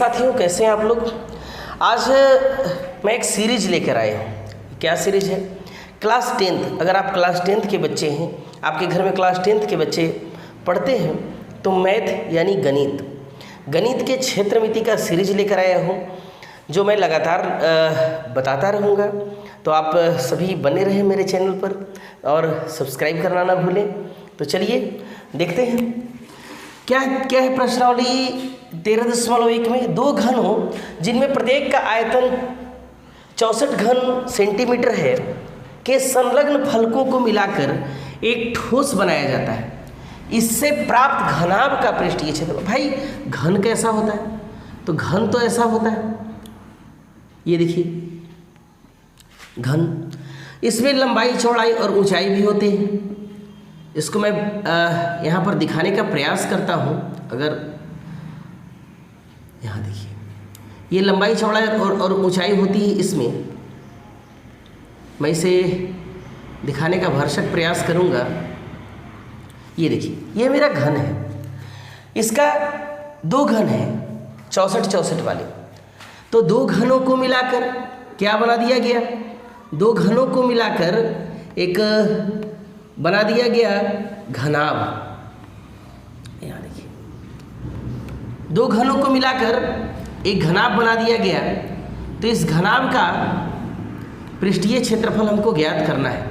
साथियों, कैसे हैं आप लोग। आज मैं एक सीरीज लेकर आया हूँ। क्या सीरीज है? Class 10th। अगर आप क्लास 10th के बच्चे हैं, आपके घर में क्लास 10th के बच्चे पढ़ते हैं, तो मैथ यानी गणित के क्षेत्रमिति का सीरीज लेकर आया हूँ, जो मैं लगातार बताता रहूँगा। तो आप सभी बने रहें मेरे चैनल पर और सब्सक्राइब करना ना भूलें। तो चलिए देखते हैं क्या है प्रश्नावली 13.1 में। दो घन हो जिनमें प्रत्येक का आयतन 64 घन सेंटीमीटर है के संलग्न फलकों को मिलाकर एक ठोस बनाया जाता है। इससे प्राप्त घनाभ का पृष्ठीय क्षेत्रफल। भाई घन कैसा होता है? तो घन तो ऐसा होता है, ये देखिए घन। इसमें लंबाई, चौड़ाई और ऊंचाई भी होते हैं। इसको मैं यहाँ पर दिखाने का प्रयास करता हूँ। अगर यहाँ देखिए, ये लंबाई, चौड़ाई और ऊंचाई होती है। इसमें मैं इसे दिखाने का भरसक प्रयास करूँगा। ये देखिए, ये मेरा घन है। इसका दो घन है 64 वाले। तो दो घनों को मिलाकर क्या बना दिया गया? दो घनों को मिलाकर एक बना दिया गया घनाभ। यहाँ देखिए, दो घनों को मिलाकर एक घनाभ बना दिया गया। तो इस घनाभ का पृष्ठीय क्षेत्रफल हमको ज्ञात करना है।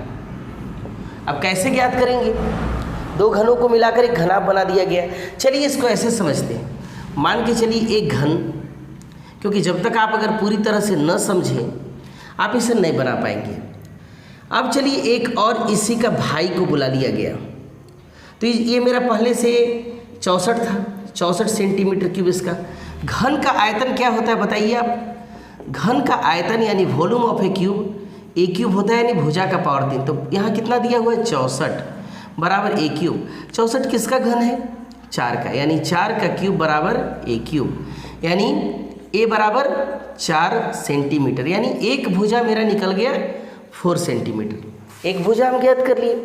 अब कैसे ज्ञात करेंगे? दो घनों को मिलाकर एक घनाभ बना दिया गया। चलिए इसको ऐसे समझते हैं। मान के चलिए एक घन, क्योंकि जब तक आप अगर पूरी तरह से न समझें आप इसे नहीं बना पाएंगे। अब चलिए एक और इसी का भाई को बुला लिया गया। तो ये मेरा पहले से 64 था, 64 सेंटीमीटर क्यूब। इसका घन का आयतन क्या होता है बताइए आप? घन का आयतन यानी वॉल्यूम ऑफ ए क्यूब होता है यानी भुजा का पावर 3। तो यहाँ कितना दिया हुआ है? 64 बराबर ए क्यूब। 64 किसका घन है? 4 का, यानी 4 का क्यूब बराबर ए क्यूब, यानी ए बराबर 4 सेंटीमीटर। यानी एक भुजा मेरा निकल गया 4 सेंटीमीटर। एक भुजा हम ज्ञात कर लिए।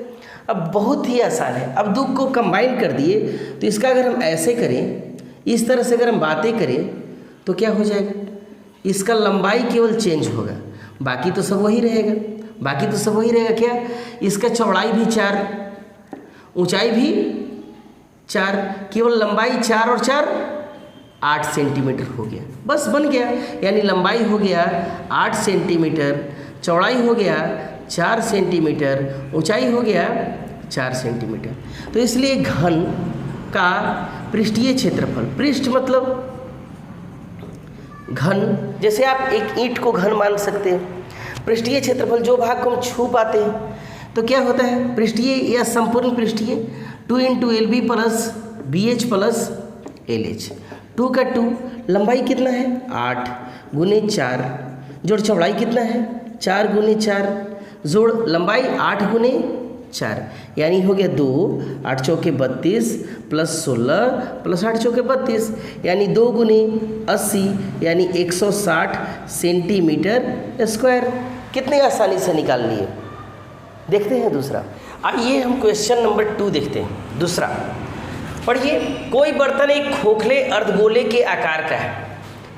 अब बहुत ही आसान है। अब दो को कंबाइन कर दिए तो इसका अगर हम ऐसे करें, इस तरह से अगर हम बातें करें तो क्या हो जाएगा? इसका लंबाई केवल चेंज होगा, बाकी तो सब वही रहेगा। क्या? इसका चौड़ाई भी 4, ऊंचाई भी 4, केवल लंबाई 4 और 4 8 सेंटीमीटर हो गया। बस बन गया। यानी लंबाई हो गया 8 सेंटीमीटर, चौड़ाई हो गया 4 सेंटीमीटर, ऊंचाई हो गया 4 सेंटीमीटर। तो इसलिए घन का पृष्ठीय क्षेत्रफल, पृष्ठ मतलब घन, जैसे आप एक ईंट को घन मान सकते हैं। पृष्ठीय क्षेत्रफल जो भाग को हम छू पाते हैं, तो क्या होता है? पृष्ठीय या संपूर्ण पृष्ठीय 2 × LB + BH + LH। 2 का 2, लंबाई कितना है? 8 × 4, जोड़ चौड़ाई कितना है? 4 × 4, जोड़ लंबाई 8 × 4, यानी हो गया 2, 8 चौके 32 + 16 + 8 चौके 32, यानी 2 × 80, यानी 160 सेंटीमीटर स्क्वायर। कितने आसानी से निकाल लिए। देखते हैं दूसरा। आइए हम क्वेश्चन नंबर 2 देखते हैं। दूसरा पढ़िए। कोई बर्तन एक खोखले अर्धगोले के आकार का है,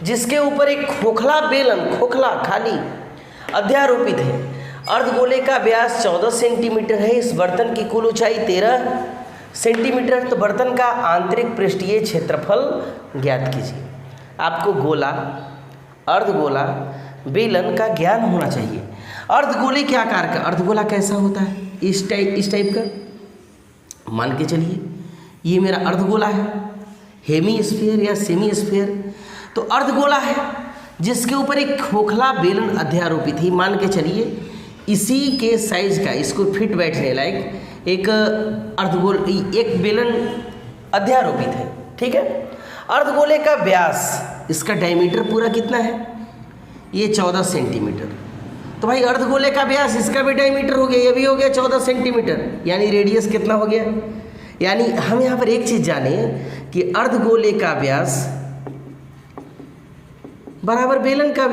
जिसके ऊपर एक खोखला बेलन, खोखला खाली, अध्यारोपित है। अर्धगोले का व्यास 14 सेंटीमीटर है। इस बर्तन की कुल ऊंचाई 13 सेंटीमीटर। तो बर्तन का आंतरिक पृष्ठीय क्षेत्रफल ज्ञात कीजिए। आपको गोला, अर्धगोला, बेलन का ज्ञान होना चाहिए। अर्धगोले के आकार का, अर्धगोला कैसा होता है? इस टाइप का। मान के चलिए ये मेरा अर्धगोला है, हेमी स्फीयर या सेमी स्फीयर। तो अर्धगोला है जिसके ऊपर एक खोखला बेलन अध्यारोपित है। मान के चलिए इसी के साइज का, इसको फिट बैठने लायक एक एक बेलन अध्यारोपित है। ठीक है। अर्धगोले का व्यास, इसका डायमीटर पूरा कितना है? ये 14 सेंटीमीटर। तो भाई अर्धगोले का व्यास, इसका भी डायमीटर हो गया, ये भी हो गया 14 सेंटीमीटर, यानी रेडियस कितना हो गया? यानी हम यहाँ पर एक चीज़ जाने कि अर्धगोले का व्यास बराबर बेलन का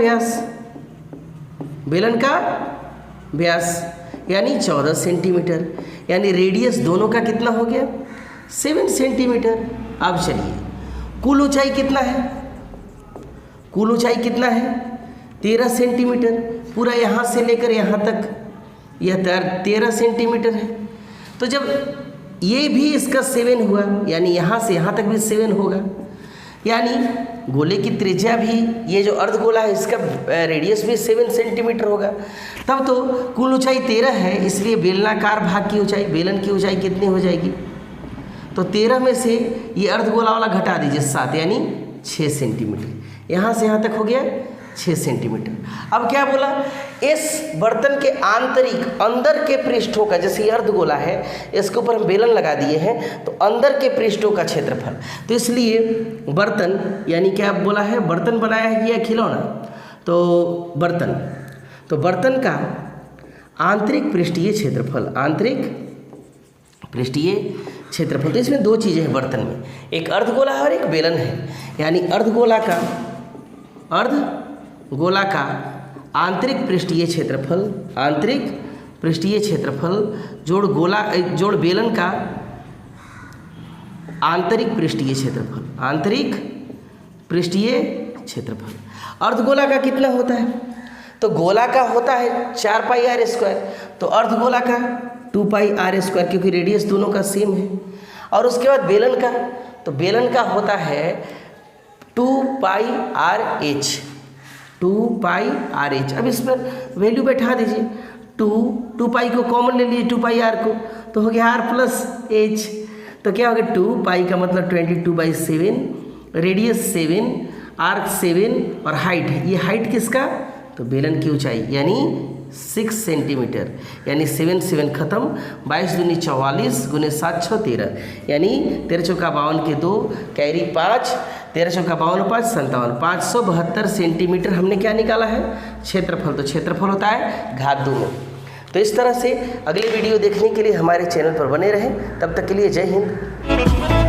व्यास, यानी 14 सेंटीमीटर, यानी रेडियस दोनों का कितना हो गया? 7 सेंटीमीटर। अब चलिए कुल ऊंचाई कितना है? कुल ऊंचाई कितना है 13 सेंटीमीटर, पूरा यहाँ से लेकर यहाँ तक यह 13 सेंटीमीटर है। तो जब ये भी इसका 7 हुआ, यानी यहाँ से यहाँ तक भी 7 होगा, यानी गोले की त्रिज्या भी, ये जो अर्धगोला है इसका रेडियस भी 7 सेंटीमीटर होगा। तब तो कुल ऊंचाई 13 है, इसलिए बेलनाकार भाग की ऊंचाई, बेलन की ऊंचाई कितनी हो जाएगी? तो 13 में से ये अर्धगोला वाला घटा दीजिए 7, यानी 6 सेंटीमीटर। यहाँ से यहाँ तक हो गया 6 सेंटीमीटर। अब क्या बोला, इस बर्तन के आंतरिक अंदर के पृष्ठों का, जैसे ये अर्धगोला है इसके ऊपर हम बेलन लगा दिए हैं, तो अंदर के पृष्ठों का क्षेत्रफल, तो इसलिए बर्तन, यानी क्या बोला है, बर्तन बनाया है कि या खिलौना, तो बर्तन का आंतरिक पृष्ठीय क्षेत्रफल, आंतरिक पृष्ठीय क्षेत्रफल। तो इसमें 2 चीज़ें हैं बर्तन में, एक अर्धगोला है और एक बेलन है। यानी अर्धगोला का आंतरिक पृष्ठीय क्षेत्रफल, आंतरिक पृष्ठीय क्षेत्रफल जोड़ बेलन का आंतरिक पृष्ठीय क्षेत्रफल, आंतरिक पृष्ठीय क्षेत्रफल। अर्धगोला का कितना होता है? तो गोला का होता है 4 पाई आर स्क्वायर, तो अर्धगोला का 2 पाई आर स्क्वायर, क्योंकि रेडियस दोनों का सेम है। और उसके बाद बेलन का, तो बेलन का होता है 2 पाई आर एच, 2 पाई आर एच। अब इस पर वैल्यू बैठा दीजिए, 2 पाई को कॉमन ले लीजिए, 2 पाई आर को, तो हो गया आर प्लस एच। तो क्या हो गया, 2 पाई का मतलब 22/7, रेडियस 7, आर्क 7 और हाइट है, ये हाइट किसका, तो बेलन की ऊंचाई, यानी 6 सेंटीमीटर, यानी 7 खत्म, 22 दूनी 44 गुने 7 6 13, यानी 13 चौका 52 के 2 कैरी 5, 13 चौका 52 5 57, 572 सेंटीमीटर हमने क्या निकाला है, क्षेत्रफल। तो क्षेत्रफल होता है घात 2 में। तो इस तरह से अगली वीडियो देखने के लिए हमारे चैनल पर बने रहें। तब तक के लिए जय हिंद।